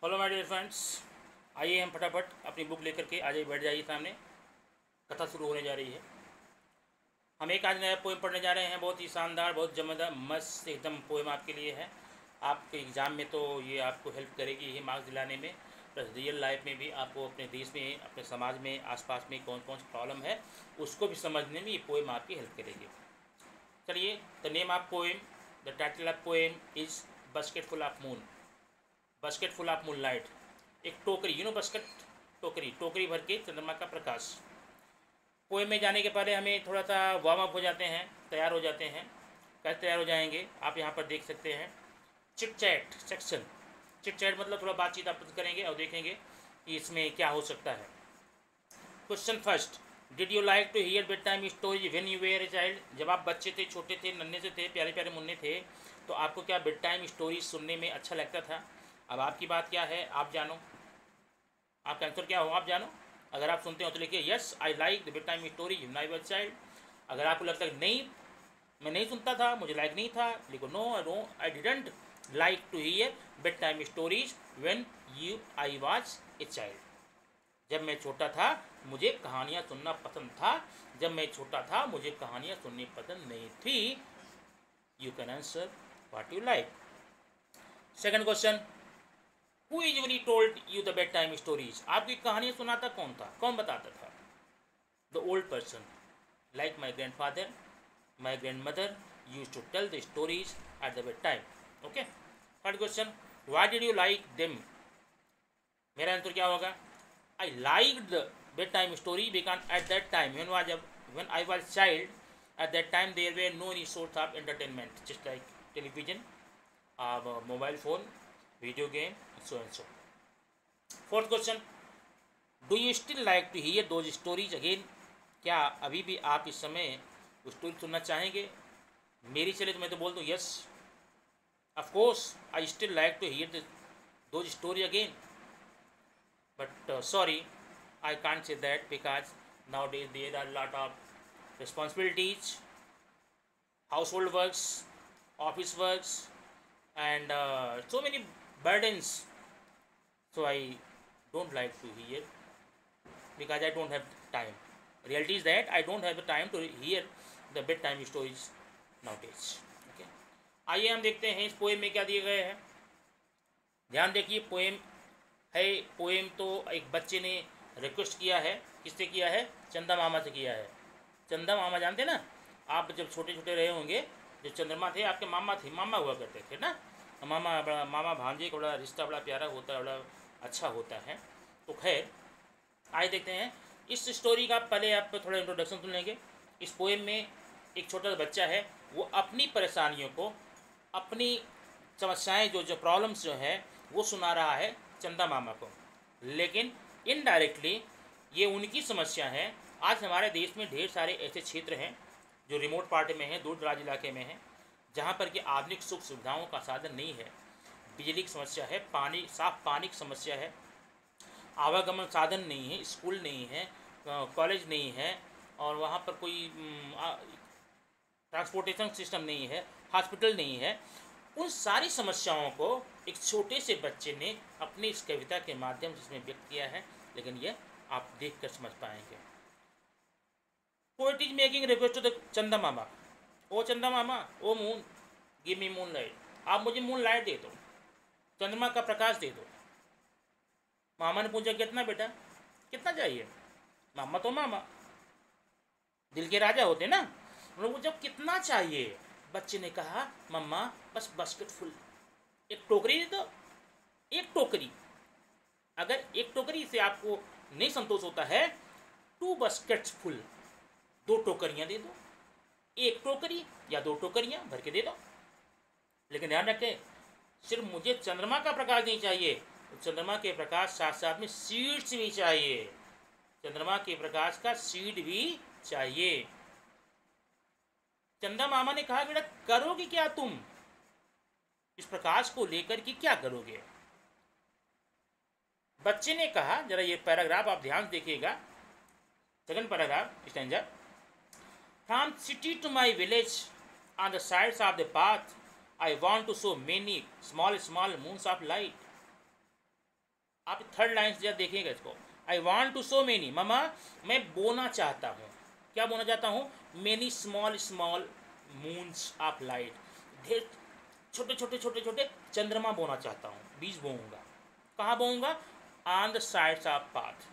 Hello my dear friends, आइए हम फटाफट अपनी बुक लेकर के आ जाइए, बैठ जाइए सामने। कथा शुरू होने जा रही है। हम एक आज नया पोएम पढ़ने जा रहे हैं। बहुत ही शानदार, बहुत जबरदस्त, मस्त एकदम पोएम आपके लिए है। आपके एग्ज़ाम में तो ये आपको हेल्प करेगी ही मार्क्स दिलाने में, प्लस रियल लाइफ में भी आपको अपने देश में, अपने समाज में, आसपास में कौन कौन सी प्रॉब्लम है उसको भी समझने में ये पोएम आपकी हेल्प करेगी। चलिए, the name of poem, the title of poem is basket full of moon. Basket full of moonlight. एक टोकरी, बास्केट, टोकरी, टोकरी भर के चंद्रमा का प्रकाश। पोएम में जाने के पहले हमें थोड़ा सा वार्म अप हो जाते हैं, तैयार हो जाते हैं। कैसे तैयार हो जाएंगे आप यहाँ पर देख सकते हैं। Chit chat section. Chit chat मतलब थोड़ा बातचीत आपस करेंगे और देखेंगे कि इसमें क्या हो सकता है। Question first, did you like to hear bed time stories when you were a child. जब आप बच्चे थे, छोटे थे, नन्हे से थे, प्यारे प्यारे मुन्ने थे, तो आपको क्या बेड टाइम स्टोरीज सुनने में अच्छा लगता था। अब आपकी बात क्या है, आप जानो। आपका आंसर क्या हो, आप जानो। अगर आप सुनते हो तो लिखिए yes I like the bed time story when I was child. अगर आपको लगता है नहीं, मैं नहीं सुनता था, मुझे लाइक नहीं था, लिखो no I didn't like to hear bed time stories when I was a child. जब मैं छोटा था मुझे कहानियाँ सुनना पसंद था। जब मैं छोटा था मुझे कहानियाँ सुननी पसंद नहीं थी। You can answer what you like. Second question, Who usually told you the bedtime stories? आपकी कहानियाँ सुनाता कौन था, कौन बताता था। The old person, like my grandfather, my grandmother used to tell the stories at the bedtime. Okay. Third question, why did you like them? मेरा answer क्या होगा, I liked the bedtime story because at that time when I was child, at that time there were no any source of entertainment, just like television, mobile phone, video game, so and so. Fourth question, do you still like to hear those stories again? क्या अभी भी आप इस समय वो story सुनना चाहेंगे। मेरी चले तो मैं तो बोल दूँ yes, of course I still like to hear those story again, but sorry I can't say that because nowadays there are lot of responsibilities, household works, office works, and so many burdens, so I don't like to hear because I don't have time. Reality is that I don't have the time to hear the bedtime stories nowadays. Okay, आइए हम देखते हैं इस poem में क्या दिए गए हैं। ध्यान देखिए, पोएम है, पोएम तो एक बच्चे ने रिक्वेस्ट किया है। किससे किया है, चंदा मामा से किया है। चंदा मामा जानते ना, आप जब छोटे छोटे रहे होंगे, जो चंद्रमा थे आपके मामा थे, मामा हुआ करते थे ना। मामा बड़ा, मामा भांजे का बड़ा रिश्ता बड़ा प्यारा होता है, बड़ा अच्छा होता है। तो खैर आइए देखते हैं इस स्टोरी का। पहले आप थोड़ा इंट्रोडक्शन सुन लेंगे। इस पोएम में एक छोटा सा बच्चा है, वो अपनी परेशानियों को, अपनी समस्याएं, जो प्रॉब्लम्स जो है वो सुना रहा है चंदा मामा को, लेकिन इनडायरेक्टली ये उनकी समस्या है। आज हमारे देश में ढेर सारे ऐसे क्षेत्र हैं जो रिमोट पार्ट में हैं, दूर दराज इलाके में हैं, जहाँ पर कि आधुनिक सुख सुविधाओं का साधन नहीं है। बिजली की समस्या है, पानी, साफ पानी की समस्या है, आवागमन साधन नहीं है, स्कूल नहीं है, कॉलेज नहीं है, और वहाँ पर कोई ट्रांसपोर्टेशन सिस्टम नहीं है, हॉस्पिटल नहीं है। उन सारी समस्याओं को एक छोटे से बच्चे ने अपनी इस कविता के माध्यम से इसमें व्यक्त किया है, लेकिन यह आप देख कर समझ पाएंगे। Poet is making request to the Chanda Mama. O Chanda Mama, O moon, give me moon light. आप मुझे मून लाइट दे दो, चंद्रमा का प्रकाश दे दो। मामा ने पूछा कितना बेटा, कितना चाहिए। मामा तो मामा, दिल के राजा होते ना, उन्होंने पूछा कितना चाहिए। बच्चे ने कहा मम्मा बस बास्केट फुल, एक टोकरी दे दो, एक टोकरी। अगर एक टोकरी से आपको नहीं संतोष होता है, 2 बास्केट्स फुल, 2 टोकरियाँ दे दो, एक टोकरी या 2 टोकरियाँ भर के दे दो। लेकिन ध्यान रखें, सिर्फ मुझे चंद्रमा का प्रकाश नहीं चाहिए, चंद्रमा के प्रकाश साथ साथ में सीड्स भी चाहिए, चंद्रमा के प्रकाश का सीड भी चाहिए। चंदा मामा ने कहा बेटा करोगे क्या तुम, इस प्रकाश को लेकर के क्या करोगे। बच्चे ने कहा, जरा ये पैराग्राफ आप ध्यान से देखिएगा, second paragraph stanza. From city to my village, on the sides of the path, I want to show many small moons of light. आप थर्ड लाइन से देखिएगा इसको। I want to sow many, mama मैं बोना चाहता हूँ। क्या बोना चाहता हूँ? Many small small moons of light, ढेर छोटे छोटे छोटे छोटे चंद्रमा बोना चाहता हूँ, बीज बोऊंगा। कहाँ बोऊंगा? On the sides of path,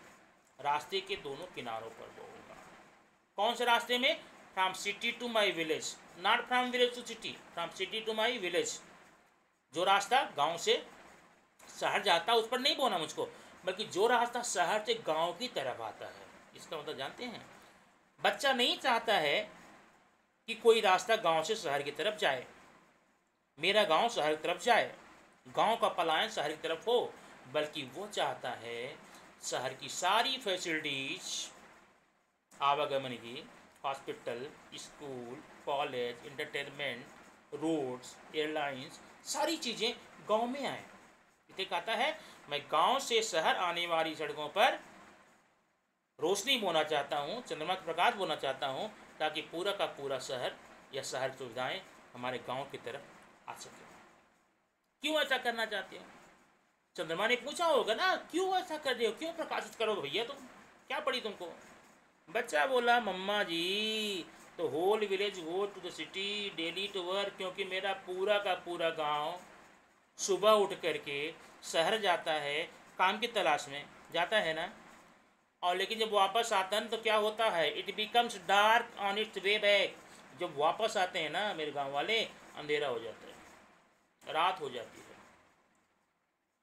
रास्ते के दोनों किनारों पर बोऊंगा। कौन से रास्ते में? From city to my village, not from village to city, from city to my village. जो रास्ता गांव से शहर जाता है उस पर नहीं बोना मुझको, बल्कि जो रास्ता शहर से गांव की तरफ आता है। इसका मतलब जानते हैं? बच्चा नहीं चाहता है कि कोई रास्ता गांव से शहर की तरफ जाए, मेरा गांव शहर की तरफ जाए, गांव का पलायन शहर की तरफ हो, बल्कि वो चाहता है शहर की सारी फैसिलिटीज आवागमन की, hospital, school, college, entertainment, roads, airlines, सारी चीज़ें गांव में आए। इसे कहता है मैं गांव से शहर आने वाली सड़कों पर रोशनी बोना चाहता हूँ, चंद्रमा का प्रकाश बोना चाहता हूँ, ताकि पूरा का पूरा शहर या शहर सुविधाएं हमारे गांव की तरफ आ सके। क्यों ऐसा करना चाहते हो? चंद्रमा ने पूछा होगा ना, क्यों ऐसा कर रहे हो, क्यों प्रकाशित करोगे भैया तुम, क्या पड़ी तुमको? बच्चा बोला, मम्मा जी तो whole village go to the city daily to work, क्योंकि मेरा पूरा का पूरा गांव सुबह उठ करके शहर जाता है, काम की तलाश में जाता है ना, और लेकिन जब वापस आता है तो क्या होता है? It becomes dark on it's way back. जब वापस आते हैं ना मेरे गांव वाले, अंधेरा हो जाता है, रात हो जाती है।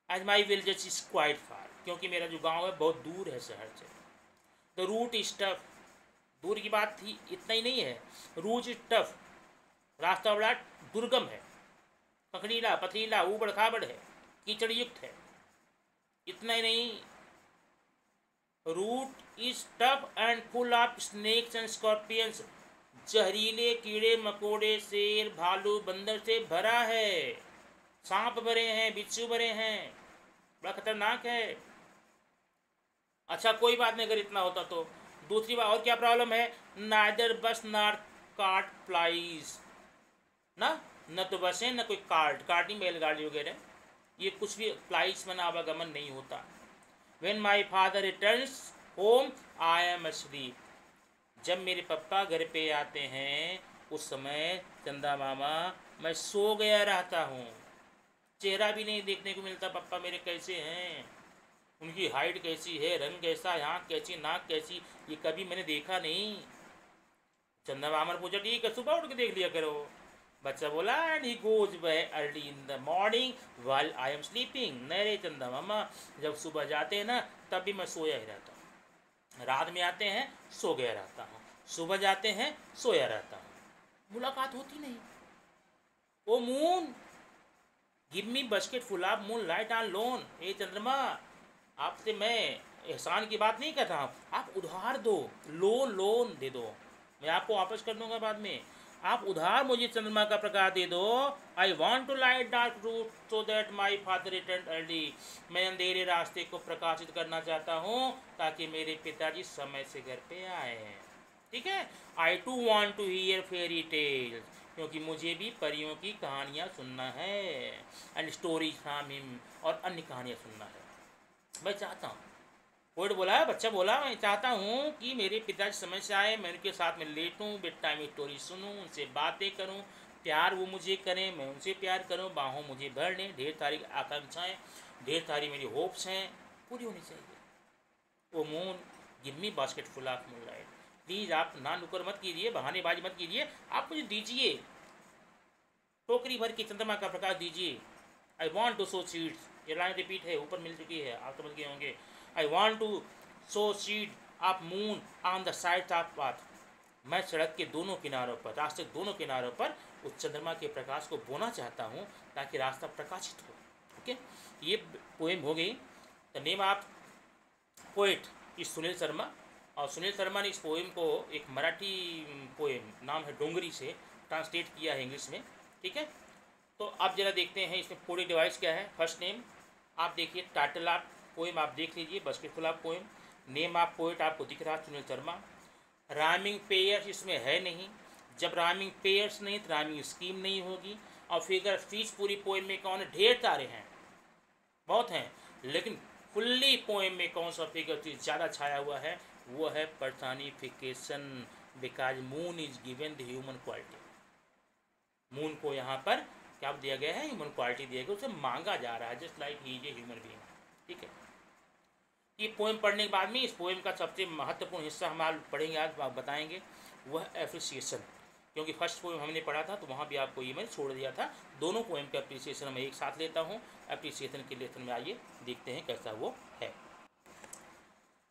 As my village is quite far, क्योंकि मेरा जो गांव है बहुत दूर है शहर से। द रूट इज टफ, दूर की बात थी, इतना ही नहीं है, रूट इज टफ, रास्ता बड़ा दुर्गम है, पकड़ीला पथरीला ऊबड़ खाबड़ है, कीचड़ युक्त है। इतना ही नहीं, route is tough and full of snakes and scorpions, जहरीले कीड़े मकोड़े, शेर, भालू, बंदर से भरा है, सांप भरे हैं, बिच्छू भरे हैं, बड़ा खतरनाक है। अच्छा कोई बात नहीं अगर इतना होता तो। दूसरी बात और क्या प्रॉब्लम है? नाइदर बस नॉट कार्ट फ्लाइज, ना न तो बसें न कोई कार्टिंग बैलगाड़ी वगैरह, ये कुछ भी फ्लाइज में आवागमन नहीं होता। When my father returns home, I am asleep. जब मेरे पापा घर पे आते हैं उस समय चंदा मामा मैं सो गया रहता हूँ, चेहरा भी नहीं देखने को मिलता पापा मेरे कैसे हैं, उनकी हाइट कैसी है, रंग कैसा, आँख कैसी, नाक कैसी, ये कभी मैंने देखा नहीं। चंदा मामा ने पूछा ठीक है सुबह उठ के देख लिया करो। बच्चा बोला and he goes by early in the morning while I am sleeping. नहीं रे चंदा मामा, जब सुबह जाते हैं ना तब भी मैं सोया ही रहता हूँ, रात में आते हैं सो गया रहता हूँ, सुबह जाते हैं सोया रहता हूँ, मुलाकात होती नहीं। O moon give me basket full of moon light on loan. ए चंद्रमा, आपसे मैं एहसान की बात नहीं कर रहा हूँ, आप उधार दो, लोन दे दो, मैं आपको वापस कर दूंगा बाद में, आप उधार मुझे चंद्रमा का प्रकाश दे दो। I want to light dark route so that my father return early, मैं अंधेरे रास्ते को प्रकाशित करना चाहता हूँ ताकि मेरे पिताजी समय से घर पे आए। ठीक है। I too want to hear fairy tales, क्योंकि मुझे भी परियों की कहानियाँ सुनना है, एंड स्टोरीज फ्रॉम हिम, और अन्य कहानियाँ सुनना है। मैं चाहता हूँ, पोएट बोला है, बच्चा बोला मैं चाहता हूँ कि मेरे पिताजी समय से आए, मैं उनके साथ में लेटूँ, बेड टाइम स्टोरी सुनूँ, उनसे बातें करूँ, प्यार वो मुझे करें, मैं उनसे प्यार करूँ, बाहों मुझे भर लें। ढेर सारी आकांक्षाएँ, ढेर सारी मेरी होप्स हैं, पूरी होनी चाहिए। O moon give me basket full of moon light, please आप ना नुकर मत कीजिए, बहानेबाजी मत कीजिए, आप मुझे दीजिए, टोकरी भर के चंद्रमा का प्रकाश दीजिए। I want to sow seeds, ये लाइन रिपीट है, ऊपर मिल चुकी है, आप समझ गए होंगे। I want to sow seed of moon on the side of path, मैं सड़क के दोनों किनारों पर, रास्ते के दोनों किनारों पर उस चंद्रमा के प्रकाश को बोना चाहता हूँ ताकि रास्ता प्रकाशित हो। ओके, ये पोएम हो गई। The name of poet is Sunil Sharma, और सुनील शर्मा ने इस पोएम को एक मराठी पोएम नाम है डोंगरी से ट्रांसलेट किया है इंग्लिश में। ठीक है, तो आप जरा देखते हैं इसमें पूरी डिवाइस क्या है। फर्स्ट नेम आप देखिए, टाइटल ऑफ पोएम आप देख लीजिए, basket full of poem, name of poet आपको दिख रहा है सुनील शर्मा। राइमिंग पेयर्स इसमें है नहीं, जब राइमिंग पेयर्स नहीं तो राइमिंग स्कीम नहीं होगी। और फिगर स्पीच पूरी पोएम में कौन है? ढेर सारे हैं, बहुत हैं, लेकिन फुल्ली पोएम में कौन सा फिगर ज़्यादा छाया हुआ है, वो है personification, because moon is given the human quality. Moon को यहाँ पर क्या दिया गया है, ह्यूमन क्वालिटी दिया गया, उसे मांगा जा रहा है, just like he is a human being. ठीक है, ये पोएम पढ़ने के बाद में इस पोएम का सबसे महत्वपूर्ण हिस्सा हम आज पढ़ेंगे, आज बताएंगे, वह एप्रिसिएशन। क्योंकि फर्स्ट पोएम हमने पढ़ा था तो वहाँ भी आपको ये मैंने छोड़ दिया था। दोनों पोएम का एप्रिसिएशन मैं एक साथ लेता हूँ। एप्रिसिएशन के लेसन में आइए देखते हैं कैसा वो है।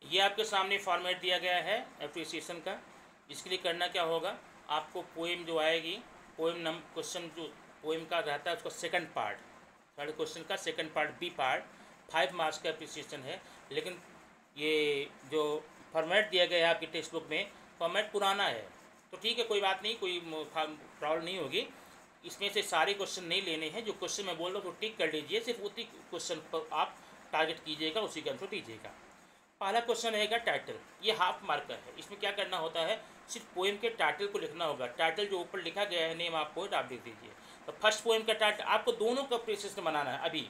ये आपके सामने फॉर्मेट दिया गया है एप्रिसिएशन का। इसके लिए करना क्या होगा, आपको पोएम जो आएगी, पोएम क्वेश्चन जो पोएम का रहता है उसका सेकंड पार्ट, सारे क्वेश्चन का second part B part 5 marks का एप्रिसिएशन है। लेकिन ये जो फॉर्मेट दिया गया है आपकी टेक्स्ट बुक में, फॉर्मेट पुराना है तो ठीक है, कोई बात नहीं, कोई प्रॉब्लम नहीं होगी। इसमें से सारे क्वेश्चन नहीं लेने हैं, जो क्वेश्चन मैं बोल रहा हूँ तो टिक कर लीजिए, सिर्फ उसी क्वेश्चन पर आप टारगेट कीजिएगा, उसी का आंसर दीजिएगा। पहला क्वेश्चन रहेगा टाइटल, ये हाफ मार्क का है। इसमें क्या करना होता है, सिर्फ पोएम के टाइटल को लिखना होगा। टाइटल जो ऊपर लिखा गया है नेम ऑफ पोएट आप लिख दीजिए। तो फर्स्ट पोएम का टाइटल आपको दोनों का एप्रिसिएशन बनाना है अभी।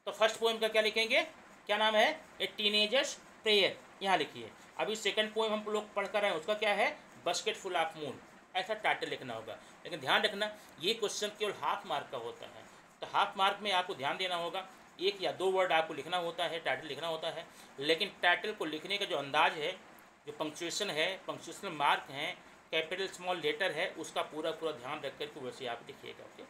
तो फर्स्ट पोएम का क्या लिखेंगे, क्या नाम है, ए टीनेजर्स प्रेयर, यहाँ लिखिए। अभी सेकंड पोएम हम लोग पढ़ कर रहे हैं, उसका क्या है, बास्केट फुल ऑफ मून, ऐसा टाइटल लिखना होगा। लेकिन ध्यान रखना ये क्वेश्चन केवल हाफ मार्क का होता है, तो हाफ मार्क में आपको ध्यान देना होगा, 1 या 2 वर्ड आपको लिखना होता है, टाइटल लिखना होता है। लेकिन टाइटल को लिखने का जो अंदाज है, जो पंक्चुएशन है, पंक्चुएशनल मार्क हैं, कैपिटल स्मॉल लेटर है, उसका पूरा ध्यान रख करके वैसे आप लिखिएगा। Okay,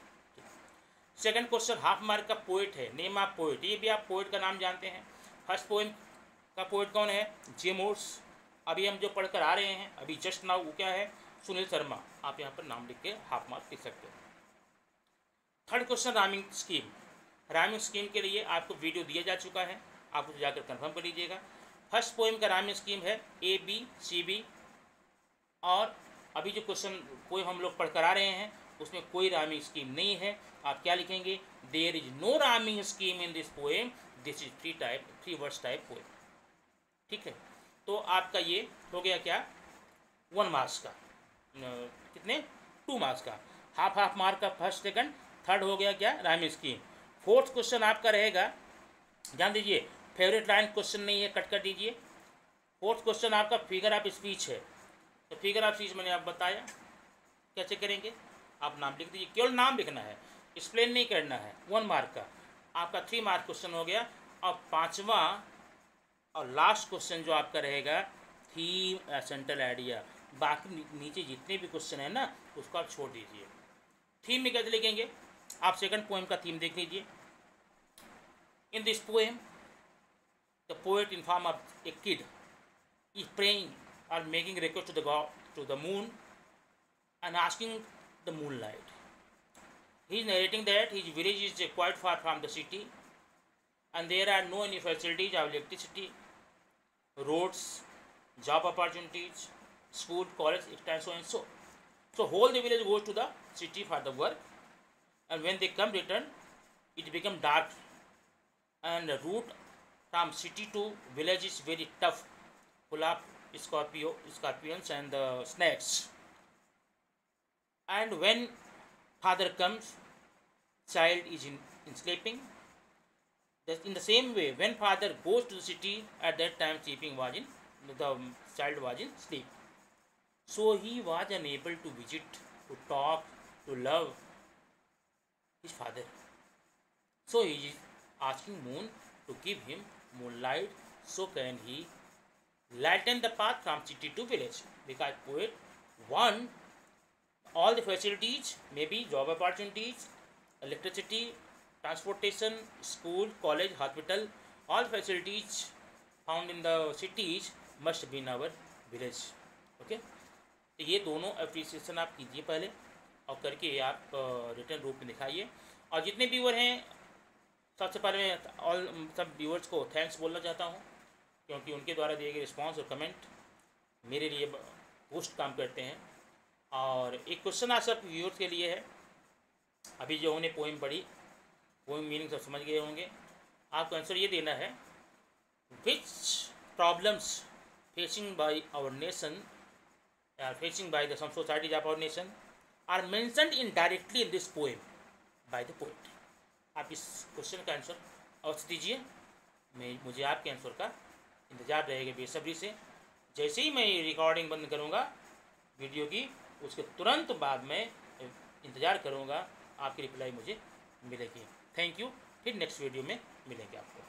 second question half mark का पोएट है, नेम ऑफ पोएट, ये भी आप पोएट का नाम जानते हैं। फर्स्ट पोएम का पोएट कौन है, जेमोर्स, अभी हम जो पढ़कर आ रहे हैं अभी जस्ट नाउ, वो क्या है, सुनील शर्मा। आप यहाँ पर नाम लिख के हाफ मार्क लिख सकते हैं। Third question rhyming scheme, rhyming scheme के लिए आपको वीडियो दिया जा चुका है, आप उसे जाकर कंफर्म कर लीजिएगा। फर्स्ट पोएम का राइमिंग स्कीम है ABCB, और अभी जो क्वेश्चन पोएम हम लोग पढ़कर आ रहे हैं उसमें कोई राइमिंग स्कीम नहीं है। आप क्या लिखेंगे, there is no rhyming scheme in this poem, this is 3 words type poem. ठीक है, तो आपका ये हो गया क्या, 1 मार्क्स का, कितने, 2 मार्क्स का, हाफ मार्क का फर्स्ट सेकंड। थर्ड हो गया क्या, राइमिंग स्कीम। फोर्थ क्वेश्चन आपका रहेगा, ध्यान दीजिए, फेवरेट लाइन क्वेश्चन नहीं है, कट कर दीजिए। फोर्थ क्वेश्चन आपका फिगर ऑफ स्पीच है। तो फिगर ऑफ स्पीच मैंने आप बताया कैसे करेंगे, आप नाम लिख दीजिए, केवल नाम लिखना है, एक्सप्लेन नहीं करना है। 1 मार्क का आपका 3 मार्क क्वेश्चन हो गया। और पांचवा और लास्ट क्वेश्चन जो आपका रहेगा, थीम सेंट्रल आइडिया। बाकी नीचे जितने भी क्वेश्चन है ना उसको आप छोड़ दीजिए। थीम में कैसे लिखेंगे, आप सेकंड पोएम का थीम देख लीजिए। In this poem the poet inform of a kid is praying और making request to the moon and asking the moonlight. He is narrating that his village is quite far from the city and there are no any facilities of electricity, roads, job opportunities, school, college, so and so. So whole the village goes to the city for the work, and when they come return, it become dark, and the route from city to village is very tough, full of scorpions and the snakes. And when father comes, child is in sleeping. In the same way, when father goes to the city, at that time the child was in sleep. So he was unable to visit, to talk, to love his father. So he is asking moon to give him moonlight, so can he lighten the path from city to village. Because poet want all the facilities, maybe job opportunities, electricity, transportation, school, college, hospital, all facilities found in the cities must be in our village. Okay, तो ये दोनों appreciation आप कीजिए पहले, और करके आप return रूप में दिखाइए। और जितने व्यूअर हैं, सबसे पहले मैं ऑल सब व्यूअर्स को थैंक्स बोलना चाहता हूँ, क्योंकि उनके द्वारा दिए गए रिस्पॉन्स और कमेंट मेरे लिए बूस्ट काम करते हैं। और एक क्वेश्चन आज सब व्यूअर्स के लिए है, अभी जो उन्हें पोएम पढ़ी, पोएम मीनिंग सब समझ गए होंगे। आपको आंसर ये देना है, which problems facing by our nation, facing by the some societies of our nation are mentioned indirectly in this poem by the poet. आप इस क्वेश्चन का आंसर अवश्य दीजिए। मुझे आपके आंसर का इंतज़ार रहेगा बेसब्री से। जैसे ही मैं रिकॉर्डिंग बंद करूँगा वीडियो की, उसके तुरंत बाद मैं इंतज़ार करूँगा आपकी रिप्लाई मुझे मिलेगी। Thank you. फिर नेक्स्ट वीडियो में मिलेंगे आपको।